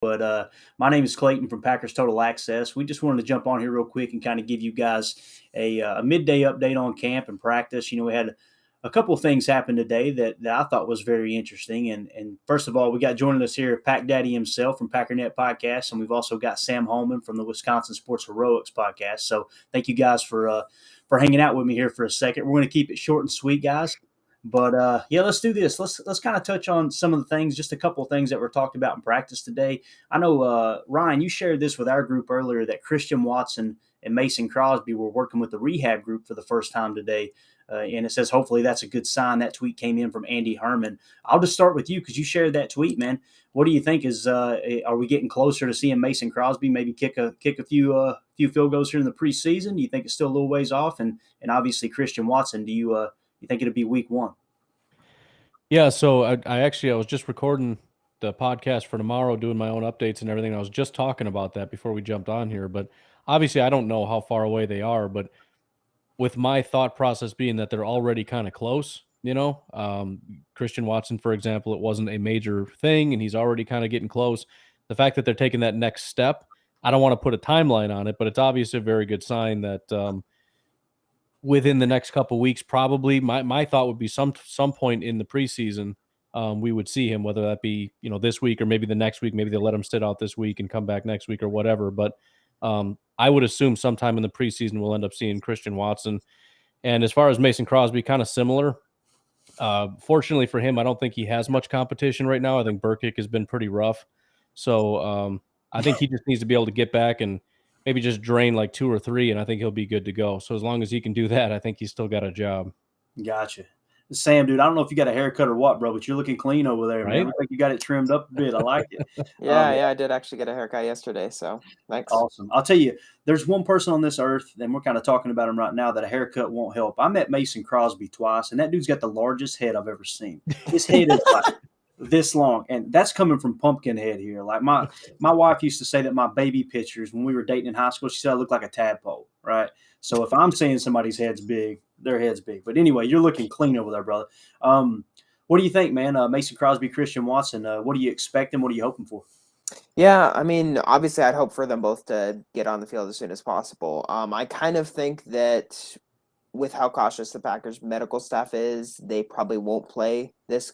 But my name is Clayton from Packers Total Access. We just wanted to jump on here real quick and kind of give you guys a midday update on camp and practice. We had a couple of things happen today that I thought was very interesting. And first of all, we got joining us here Pack Daddy himself from Packernet Podcast, and we've also got Sam Holman from the Wisconsin Sports Heroics Podcast. So thank you guys for hanging out with me here for a second. We're going to keep it short and sweet, guys. But yeah, let's do this. Let's kind of touch on some of the things, just a couple of things that were talked about in practice today. I know Ryan, you shared this with our group earlier that Christian Watson and Mason Crosby were working with the rehab group for the first time today, and it says hopefully that's a good sign. That tweet came in from Andy Herman. I'll just start with you because you shared that tweet, man. What do you think? Are we getting closer to seeing Mason Crosby maybe kick a few field goals here in the preseason? Do you think it's still a little ways off? And obviously Christian Watson, do you think it'll be week one? Yeah, so I was just recording the podcast for tomorrow, doing my own updates and everything. I was just talking about that before we jumped on here, but obviously I don't know how far away they are, but with my thought process being that they're already kind of close, Christian Watson, for example, it wasn't a major thing and he's already kind of getting close. The fact that they're taking that next step, I don't want to put a timeline on it, but it's obviously a very good sign that within the next couple of weeks, probably my thought would be some point in the preseason, we would see him, whether that be, this week or maybe the next week, maybe they'll let him sit out this week and come back next week or whatever. But I would assume sometime in the preseason, we'll end up seeing Christian Watson. And as far as Mason Crosby, kind of similar. Fortunately for him, I don't think he has much competition right now. I think Burkick has been pretty rough. So I think he just needs to be able to get back and maybe just drain like 2 or 3, and I think he'll be good to go. So as long as he can do that, I think he's still got a job. Gotcha. Sam, dude, I don't know if you got a haircut or what, bro, but you're looking clean over there, right? man. Looks like you got it trimmed up a bit. I like it. Yeah, I did actually get a haircut yesterday, so thanks. Awesome. I'll tell you, there's one person on this earth, and we're kind of talking about him right now, that a haircut won't help. I met Mason Crosby twice, and that dude's got the largest head I've ever seen. His head is like this long, and that's coming from Pumpkinhead here. Like my wife used to say that my baby pictures when we were dating in high school, she said I looked like a tadpole, right? So if I'm saying somebody's head's big, their head's big. But anyway, you're looking clean over there, brother. What do you think, man? Mason Crosby, Christian Watson, what do you expect and what are you hoping for? Yeah, I mean, obviously I'd hope for them both to get on the field as soon as possible. I kind of think that with how cautious the Packers medical staff is, they probably won't play this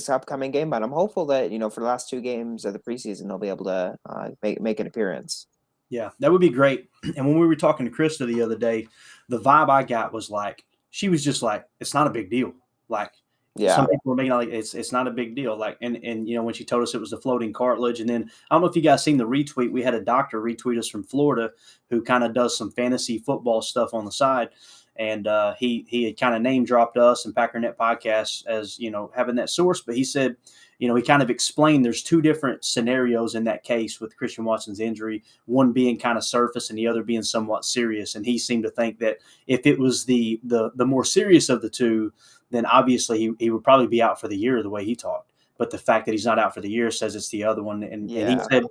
upcoming game, but I'm hopeful that, for the last 2 games of the preseason, they'll be able to make an appearance. Yeah, that would be great. And when we were talking to Krista the other day, the vibe I got was like, she was just like, it's not a big deal. Like, yeah, some people were making like it's not a big deal. Like, and when she told us it was the floating cartilage, and then I don't know if you guys seen the retweet. We had a doctor retweet us from Florida who kind of does some fantasy football stuff on the side. And he had kind of name dropped us and Packernet Podcast as, having that source. But he said, he kind of explained there's 2 different scenarios in that case with Christian Watson's injury, one being kind of surface and the other being somewhat serious. And he seemed to think that if it was the more serious of the 2, then obviously he would probably be out for the year the way he talked. But the fact that he's not out for the year says it's the other one. And he said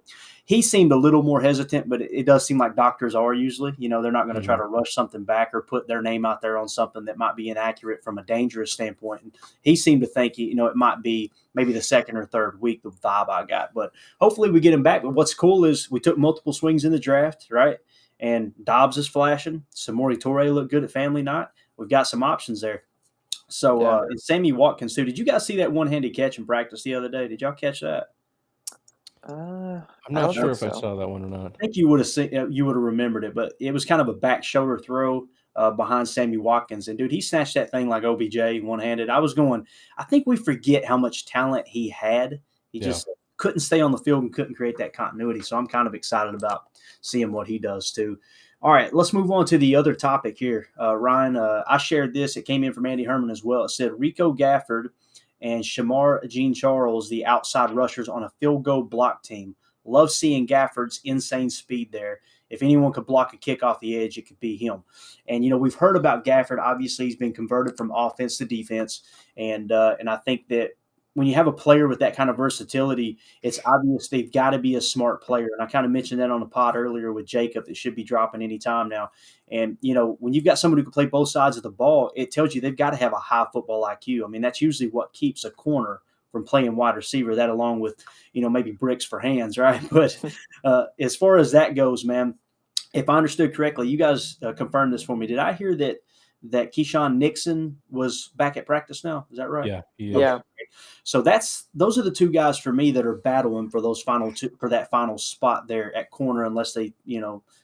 he seemed a little more hesitant, but it does seem like doctors are usually, they're not going to try to rush something back or put their name out there on something that might be inaccurate from a dangerous standpoint. And he seemed to think, it might be maybe the 2nd or 3rd week, the vibe I got. But hopefully we get him back. But what's cool is we took multiple swings in the draft, right? And Dobbs is flashing. Samori Toure looked good at family night. We've got some options there. So and Sammy Watkins too. Did you guys see that one-handed catch in practice the other day? Did y'all catch that? I'm not sure if I saw that one or not. I think you would have remembered it, but it was kind of a back shoulder throw behind Sammy Watkins, and dude, he snatched that thing like OBJ one-handed. I think we forget how much talent he had. He just couldn't stay on the field and couldn't create that continuity. So I'm kind of excited about seeing what he does too. All right, let's move on to the other topic here. Ryan, I shared this. It came in from Andy Herman as well. It said Rico Gafford and Shamar Jean-Charles, the outside rushers on a field goal block team. Love seeing Gafford's insane speed there. If anyone could block a kick off the edge, it could be him. And, we've heard about Gafford. Obviously, he's been converted from offense to defense. And I think that when you have a player with that kind of versatility, it's obvious they've got to be a smart player. And I kind of mentioned that on the pod earlier with Jacob that should be dropping any time now. And, when you've got somebody who can play both sides of the ball, it tells you they've got to have a high football IQ. I mean, that's usually what keeps a corner from playing wide receiver. That along with, maybe bricks for hands, right? But as far as that goes, man, if I understood correctly, you guys confirmed this for me. Did I hear that Keyshawn Nixon was back at practice now? Is that right? Yeah, he is. Okay. Yeah. So those are the two guys for me that are battling for those final two, for that final spot there at corner, unless they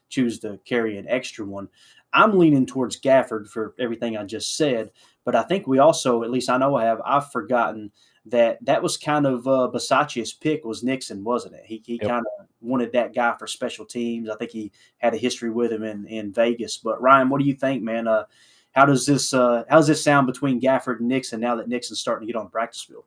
choose to carry an extra one. I'm leaning towards Gafford for everything I just said, but I think we also, at least I know I've forgotten that was kind of Bisaccia's pick was Nixon, wasn't it? He Yep. kind of wanted that guy for special teams. I think he had a history with him in Vegas. But Ryan, what do you think, man? How does this sound between Gafford and Nixon now that Nixon's starting to get on the practice field?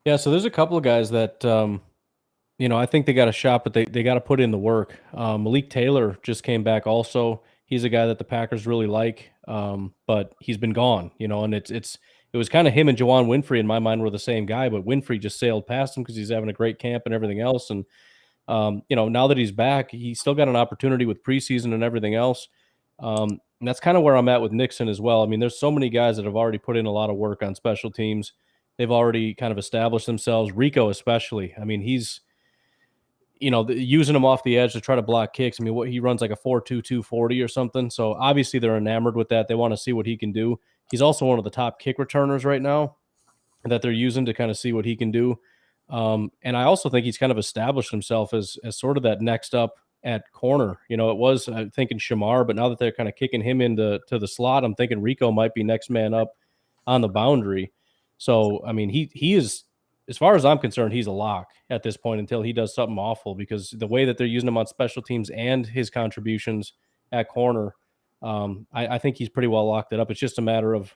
Yeah, so there's a couple of guys that I think they got a shot, but they got to put in the work. Malik Taylor just came back also. He's a guy that the Packers really like, but he's been gone, and it was kind of him and Juwan Winfrey in my mind were the same guy, but Winfrey just sailed past him because he's having a great camp and everything else. And now that he's back, he's still got an opportunity with preseason and everything else. And that's kind of where I'm at with Nixon as well. I mean, there's so many guys that have already put in a lot of work on special teams. They've already kind of established themselves. Rico especially. I mean, he's using him off the edge to try to block kicks. I mean, he runs like a 4.22 240 or something. So obviously they're enamored with that. They want to see what he can do. He's also one of the top kick returners right now that they're using to kind of see what he can do. And I also think he's kind of established himself as sort of that next up at corner. It was, I'm thinking Shamar, but now that they're kind of kicking him into the slot, I'm thinking Rico might be next man up on the boundary. So, I mean, he is, as far as I'm concerned, he's a lock at this point until he does something awful, because the way that they're using him on special teams and his contributions at corner, I think he's pretty well locked it up. It's just a matter of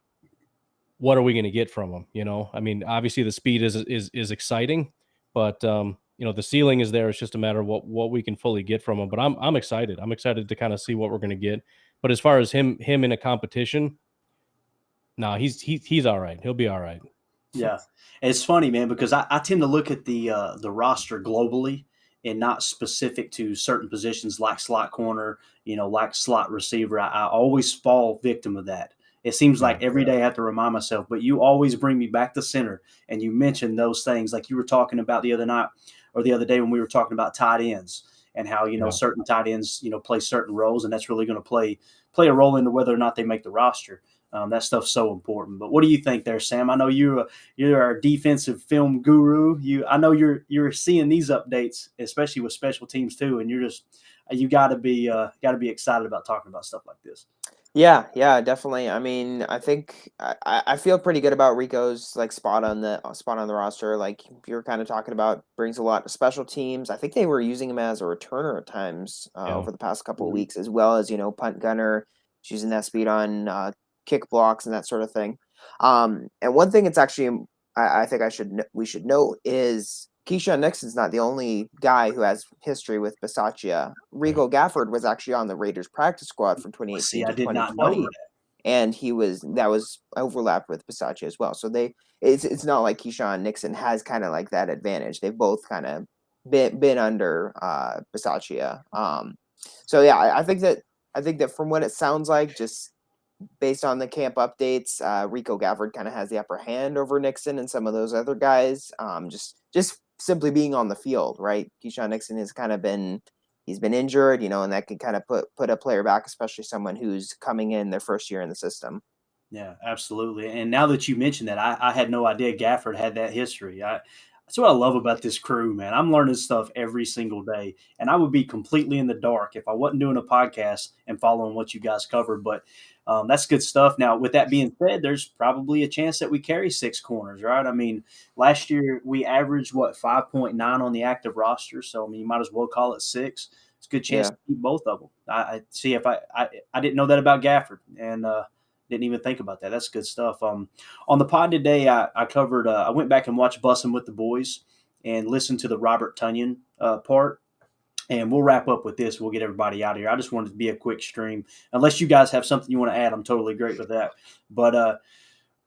what are we going to get from him? I mean, obviously the speed is exciting, but the ceiling is there. It's just a matter of what we can fully get from him. But I'm excited. I'm excited to kind of see what we're going to get. But as far as him in a competition, no, he's all right. He'll be all right. Yeah, and it's funny, man, because I tend to look at the roster globally and not specific to certain positions like slot corner, like slot receiver. I always fall victim of that. It seems like every day I have to remind myself, but you always bring me back to center, and you mentioned those things like you were talking about the other night or the other day when we were talking about tight ends and how certain tight ends play certain roles, and that's really going to play a role into whether or not they make the roster. That stuff's so important. But what do you think there, Sam? I know you're our defensive film guru. I know you're seeing these updates, especially with special teams too, and you got to be excited about talking about stuff like this. Yeah, definitely. I mean, I think I feel pretty good about Rico's spot on the roster. Like you're kind of talking about, brings a lot of special teams. I think they were using him as a returner at times over the past couple of weeks, as well as punt gunner, using that speed on kick blocks and that sort of thing. And one thing it's actually I think we should note is Keyshawn Nixon's not the only guy who has history with Bisaccia. Rico Gafford was actually on the Raiders practice squad from 2018 to 2020, and that was overlapped with Bisaccia as well. So it's not like Keyshawn Nixon has kind of like that advantage. They've both kind of been under Bisaccia. So yeah, I think that from what it sounds like, just based on the camp updates, Rico Gafford kind of has the upper hand over Nixon and some of those other guys. Just simply being on the field, right? Keyshawn Nixon has kind of been injured, and that can kind of put a player back, especially someone who's coming in their first year in the system. Yeah, absolutely. And now that you mentioned that, I had no idea Gafford had that history. That's what I love about this crew, man. I'm learning stuff every single day, and I would be completely in the dark if I wasn't doing a podcast and following what you guys covered. But that's good stuff. Now, with that being said, there's probably a chance that we carry 6 corners, right? I mean, last year we averaged 5.9 on the active roster, so I mean, you might as well call it 6. It's a good chance to keep both of them. I see if I didn't know that about Gafford, and didn't even think about that. That's good stuff. On the pod today, I covered. I went back and watched Bussin' with the Boys and listened to the Robert Tunyon part. And we'll wrap up with this. We'll get everybody out of here. I just wanted to be a quick stream. Unless you guys have something you want to add, I'm totally great with that. But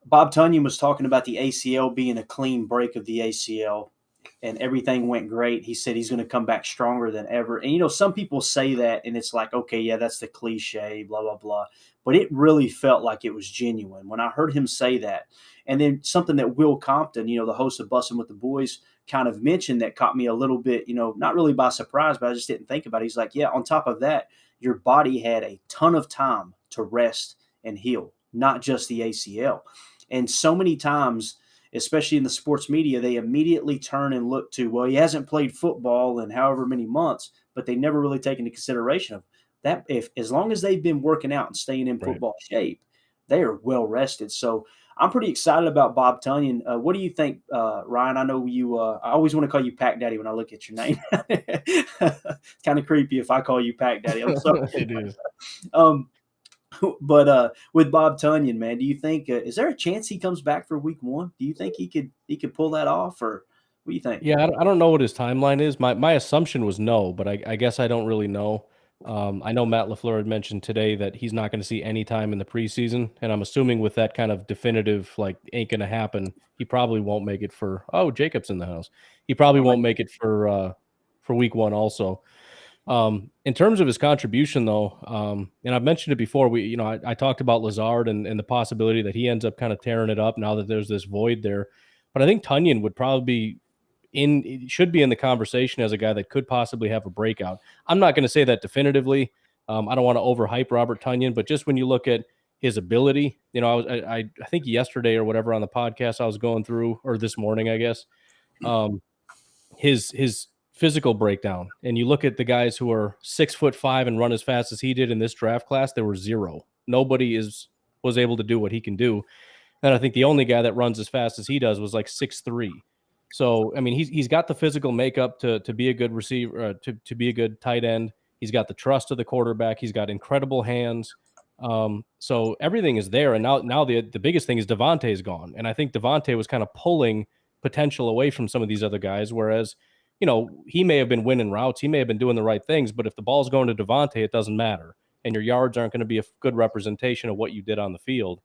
Bob Tunyon was talking about the ACL being a clean break of the ACL. and everything went great. He said he's going to come back stronger than ever. And some people say that, and it's like, okay, yeah, that's the cliche, blah blah blah. But it really felt like it was genuine when I heard him say that. And then something that Will Compton, the host of Bussin' with the Boys, kind of mentioned that caught me a little bit, not really by surprise, but I just didn't think about it. He's like, yeah, on top of that, your body had a ton of time to rest and heal, not just the ACL. And so many times, especially in the sports media, they immediately turn and look to, well, he hasn't played football in however many months, but they never really take into consideration of that. If as long as they've been working out and staying in football shape, they are well rested. So I'm pretty excited about Bob Tunyon. What do you think, Ryan? I know you. I always want to call you Pack Daddy when I look at your name. It's kind of creepy if I call you Pack Daddy. I'm sorry. It is. But with Bob Tunyon, man, do you think is there a chance he comes back for week 1? Do you think he could pull that off, or what do you think? Yeah, I don't know what his timeline is. My assumption was no, but I guess I don't really know. I know Matt LaFleur had mentioned today that he's not going to see any time in the preseason, and I'm assuming with that kind of definitive, like, ain't going to happen, he probably won't make it for. Oh, Jacob's in the house. He probably won't make it for week 1 also. In terms of his contribution, though, and I've mentioned it before, I talked about Lazard and the possibility that he ends up kind of tearing it up now that there's this void there. But I think Tunyon would probably should be in the conversation as a guy that could possibly have a breakout. I'm not going to say that definitively. I don't want to overhype Robert Tunyon, but just when you look at his ability, I think yesterday or whatever on the podcast I was going through, or this morning, I guess, his physical breakdown, and you look at the guys who are 6'5" and run as fast as he did in this draft class, there were zero. Nobody was able to do what he can do. And I think the only guy that runs as fast as he does was like 6'3". So, I mean, he's got the physical makeup to be a good receiver, to be a good tight end. He's got the trust of the quarterback. He's got incredible hands. So everything is there. And now the biggest thing is Devontae is gone. And I think Devontae was kind of pulling potential away from some of these other guys, whereas, he may have been winning routes. He may have been doing the right things, but if the ball's going to Devontae, it doesn't matter. And your yards aren't going to be a good representation of what you did on the field.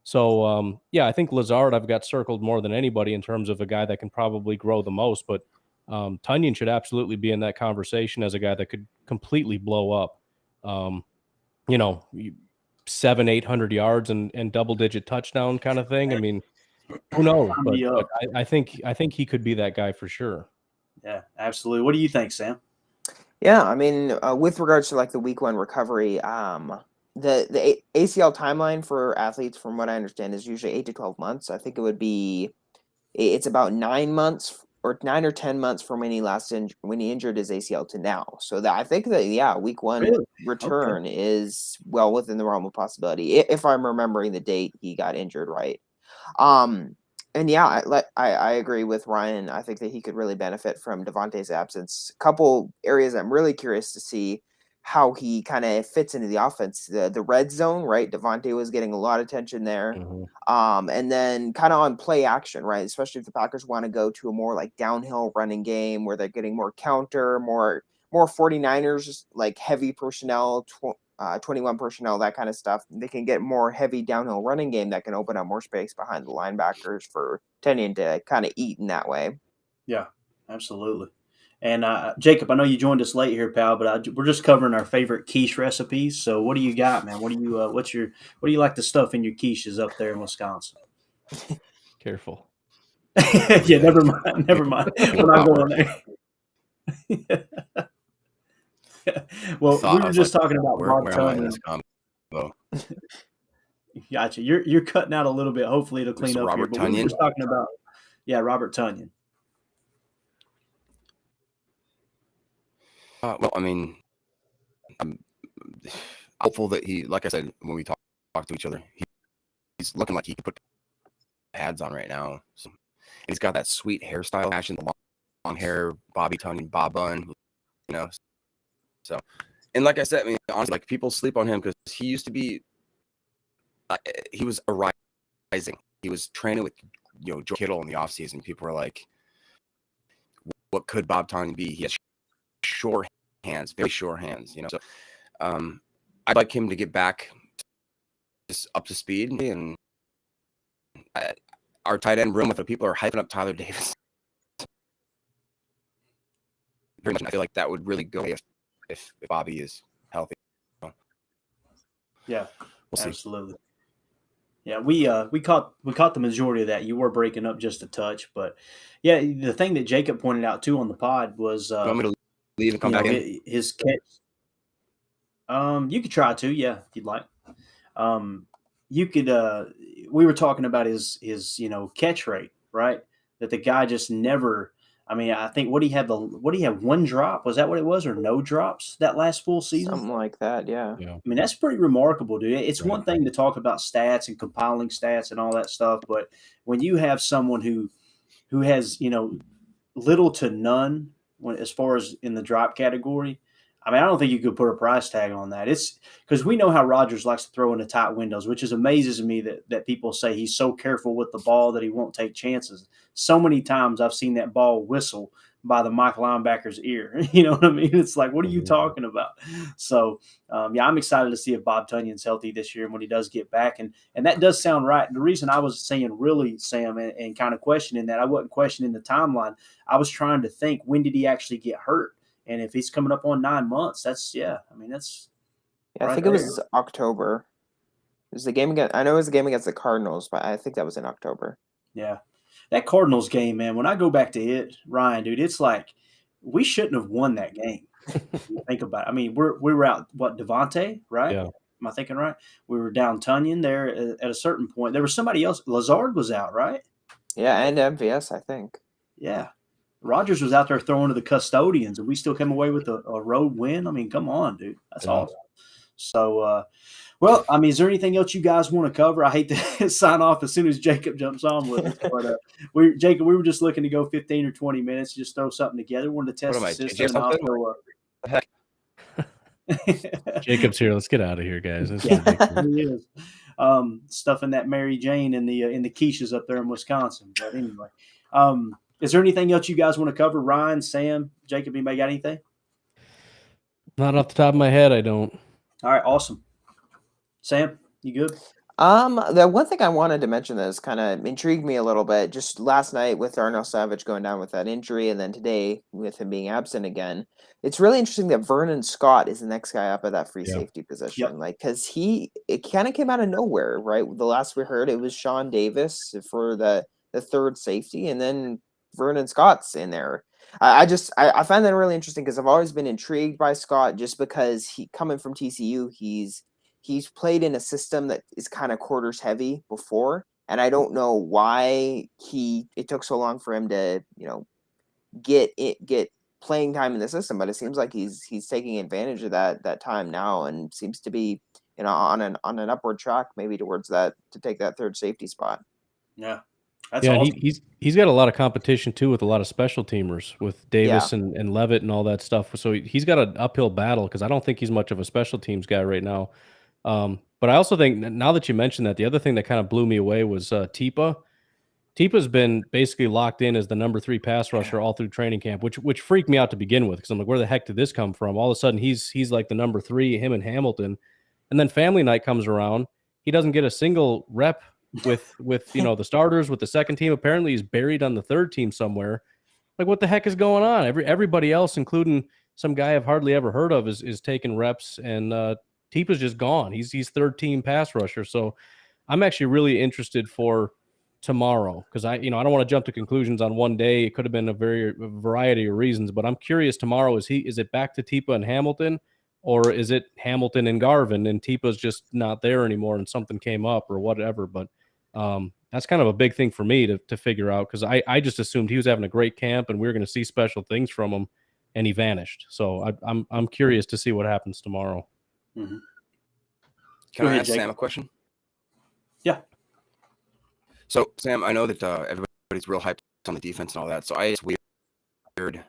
So, yeah, I think Lazard I've got circled more than anybody in terms of a guy that can probably grow the most. But Tunyon should absolutely be in that conversation as a guy that could completely blow up, 700-800 yards and double-digit touchdown kind of thing. I mean, who knows? But I think he could be that guy for sure. Yeah, absolutely. What do you think, Sam? Yeah, I mean, with regards to like the week 1 recovery, the ACL timeline for athletes, from what I understand, is usually 8 to 12 months. I think it's about 9 months or 9 or 10 months from when he injured his ACL to now. So I think that week 1 return is well within the realm of possibility, if I'm remembering the date he got injured right. And yeah, I agree with Ryan. I think that he could really benefit from Devontae's absence. A couple areas I'm really curious to see how he kind of fits into the offense. The red zone, right? Devontae was getting a lot of attention there. Mm-hmm. And then kind of on play action, right? Especially if the Packers want to go to a more like downhill running game where they're getting more counter, more 49ers, like heavy personnel, 21 personnel, that kind of stuff. They can get more heavy downhill running game that can open up more space behind the linebackers for Tunyon to kind of eat in that way. Yeah, absolutely. And Jacob, I know you joined us late here, pal, but we're just covering our favorite quiche recipes. So what do you got, man? What do you like to stuff in your quiches up there in Wisconsin? Careful. Yeah, never mind. We're not going there. Well, we were just talking about Bob Tunyon. Gotcha. You're cutting out a little bit. Hopefully it'll clean up here. But we were just talking about, Robert Tunyon. Well, I mean, I'm hopeful that he, like I said, when we talk to each other, he's looking like he could put pads on right now. So, he's got that sweet hairstyle, fashion, the long hair, Bobby Tunyon, bob bun, So, and like I said, I mean, honestly, like people sleep on him because he used to be, he was a rising. He was training with, Joe Kittle in the offseason. People were like, what could Bob Tunyon be? He has sure hands, very sure hands, So, I'd like him to get back just up to speed. And our tight end room with the people are hyping up Tyler Davis. very much. And I feel like that would really go if Bobby is healthy. Yeah, We'll see. absolutely. Yeah, we caught the majority of that. You were breaking up just a touch, but yeah, the thing that Jacob pointed out too on the pod was You want me to leave and come back in? his catch. You could try to, yeah, if you'd like. You could. We were talking about his catch rate, right? That the guy just never. I mean, I think what he had one drop? Was that what it was, or no drops that last full season? Something like that, yeah. Yeah. I mean, that's pretty remarkable, dude. It's Right. one thing to talk about stats and compiling stats and all that stuff, but when you have someone who has little to none as far as in the drop category, I mean, I don't think you could put a price tag on that. It's because we know how Rodgers likes to throw into tight windows, which is amazes me that people say he's so careful with the ball that he won't take chances. So many times I've seen that ball whistle by the Mike linebacker's ear. You know what I mean? It's like, what are you talking about? So, yeah, I'm excited to see if Bob Tunyon's healthy this year and when he does get back. And that does sound right. And the reason I was saying really, Sam, and kind of questioning that, I wasn't questioning the timeline. I was trying to think, when did he actually get hurt? And if he's coming up on 9 months, that's Yeah, I right think it was October. It was the game against. I know it was the game against the Cardinals, but I think that was in October. Yeah. That Cardinals game, man, when I go back to it, Ryan, dude, it's like we shouldn't have won that game. Think about it. I mean, we were out, Devontae, right? Yeah. Am I thinking right? We were down Tunyon there at a certain point. There was somebody else. Lazard was out, right? Yeah, and MVS, I think. Yeah. Rodgers was out there throwing to the custodians, and we still came away with a road win. I mean, come on, dude. That's awesome. So, well, I mean, is there anything else you guys want to cover? I hate to sign off as soon as Jacob jumps on with us, but Jacob, we were just looking to go 15 or 20 minutes, just throw something together. Wanted to test the system. Jacob's here. Let's get out of here, guys. This Yeah, is ridiculous. he is. Stuffing that Mary Jane in the quiches up there in Wisconsin. But anyway, is there anything else you guys want to cover? Ryan, Sam, Jacob, anybody got anything? Not off the top of my head, I don't. All right, awesome. Sam, you good? The one thing I wanted to mention that has kind of intrigued me a little bit, just last night with Darnell Savage going down with that injury, and then today with him being absent again, it's really interesting that Vernon Scott is the next guy up at that free safety position. Yep. Like, because it kind of came out of nowhere, right? The last we heard, it was Sean Davis for the third safety, and then Vernon Scott's in there. I find that really interesting because I've always been intrigued by Scott just because he coming from TCU, he's played in a system that is kind of quarters heavy before, and I don't know why it took so long for him to get playing time in the system, but it seems like he's taking advantage of that time now and seems to be on an upward track maybe towards that to take that third safety spot. Yeah. That's awesome. He's got a lot of competition too with a lot of special teamers with Davis and Levitt and all that stuff. So he's got an uphill battle because I don't think he's much of a special teams guy right now. But I also think now that you mentioned that, the other thing that kind of blew me away was Tipa. Tipa's been basically locked in as the number 3 pass rusher all through training camp, which freaked me out to begin with because I'm like, where the heck did this come from? All of a sudden he's like the number 3, him and Hamilton, and then family night comes around, he doesn't get a single rep with the starters, with the second team. Apparently he's buried on the third team somewhere. Like, what the heck is going on? Everybody else, including some guy I've hardly ever heard of, is taking reps, and Tipa's just gone. He's third team pass rusher. So I'm actually really interested for tomorrow because I don't want to jump to conclusions on one day. It could have been a variety of reasons, but I'm curious tomorrow, is it back to Tipa and Hamilton, or is it Hamilton and Garvin and Tipa's just not there anymore and something came up or whatever? But that's kind of a big thing for me to figure out because I just assumed he was having a great camp and we were going to see special things from him, and he vanished. So I'm curious to see what happens tomorrow. Mm-hmm. Can I ask Sam a question? Yeah. So, Sam, I know that everybody's real hyped on the defense and all that. So I just weird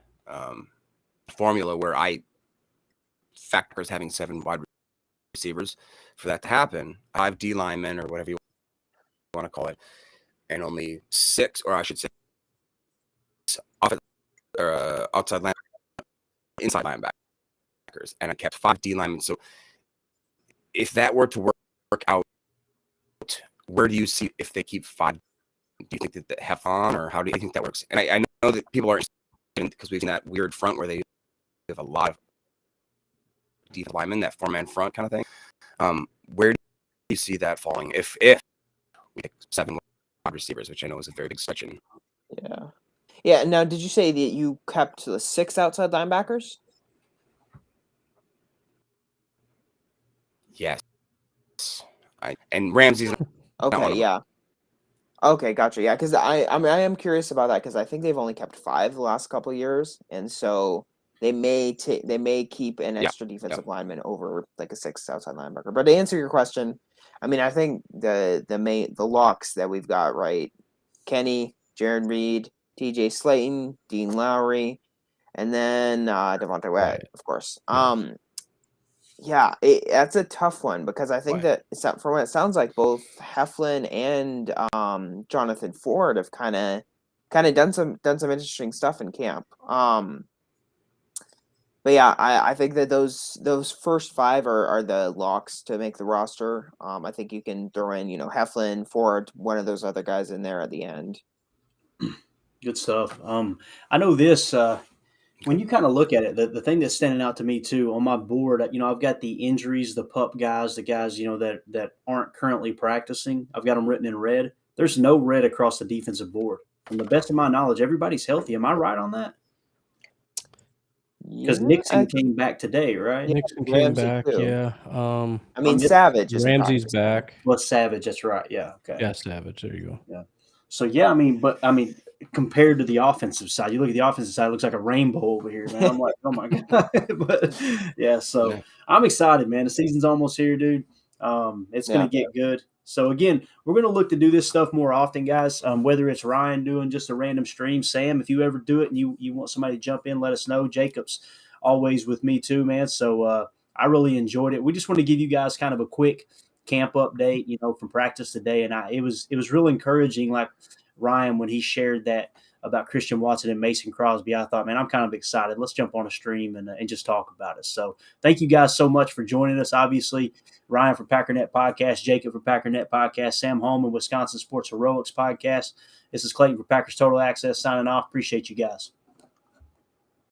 formula where I factor as having 7 wide receivers. For that to happen, 5 D linemen or whatever you want to call it, and only 6, or I should say, outside line, inside linebackers, and I kept 5 D linemen. So if that were to work out, where do you see if they keep 5? Do you think that have on, or how do you think that works? And I know that people are interested because we've seen that weird front where they have a lot of defensive linemen, that 4-man front kind of thing. Where do you see that falling if we pick 7 wide receivers, which I know is a very big section? Yeah. Yeah. Now, did you say that you kept the 6 outside linebackers? Yes. And Ramsey's not one Okay. of them. Yeah. Okay. Gotcha. Yeah. Because I am curious about that because I think they've only kept 5 the last couple of years, and so they may keep an Yeah, extra defensive lineman over like a 6th outside linebacker. But to answer your question, I mean, I think the locks that we've got right: Kenny, Jaron Reed, T.J. Slayton, Dean Lowry, and then Devontae Wyatt, Right. of course. Yeah. Yeah, that's a tough one because I think that from what it sounds like, both Heflin and Jonathan Ford have kind of done some interesting stuff in camp. But yeah, I think that those first 5 are the locks to make the roster. I think you can throw in, Heflin, Ford, one of those other guys in there at the end. Good stuff. I know this. When you kind of look at it, the thing that's standing out to me too on my board, I've got the injuries, the pup guys, the guys, that aren't currently practicing. I've got them written in red. There's no red across the defensive board. From the best of my knowledge, everybody's healthy. Am I right on that? Because Nixon came back today, right? Yeah, Nixon came Ramsey back. too. Yeah. I mean, Savage is Ramsey's back. Well, Savage, that's right. Yeah. Okay. Yeah, Savage. There you go. Yeah. So yeah, compared to the offensive side, you look at the offensive side, it looks like a rainbow over here, man. I'm like, oh my god. But yeah, so I'm excited, man. The season's almost here, dude. It's gonna get good. So again, we're gonna look to do this stuff more often, guys. Whether it's Ryan doing just a random stream, Sam, if you ever do it and you want somebody to jump in, let us know. Jacob's always with me too, man. So I really enjoyed it. We just want to give you guys kind of a quick camp update, from practice today, and it was real encouraging. Like Ryan, when he shared that about Christian Watson and Mason Crosby, I thought, man, I'm kind of excited. Let's jump on a stream and just talk about it. So thank you guys so much for joining us. Obviously, Ryan for Packernet Podcast, Jacob for Packernet Podcast, Sam Holman, Wisconsin Sports Heroics Podcast. This is Clayton for Packers Total Access signing off. Appreciate you guys.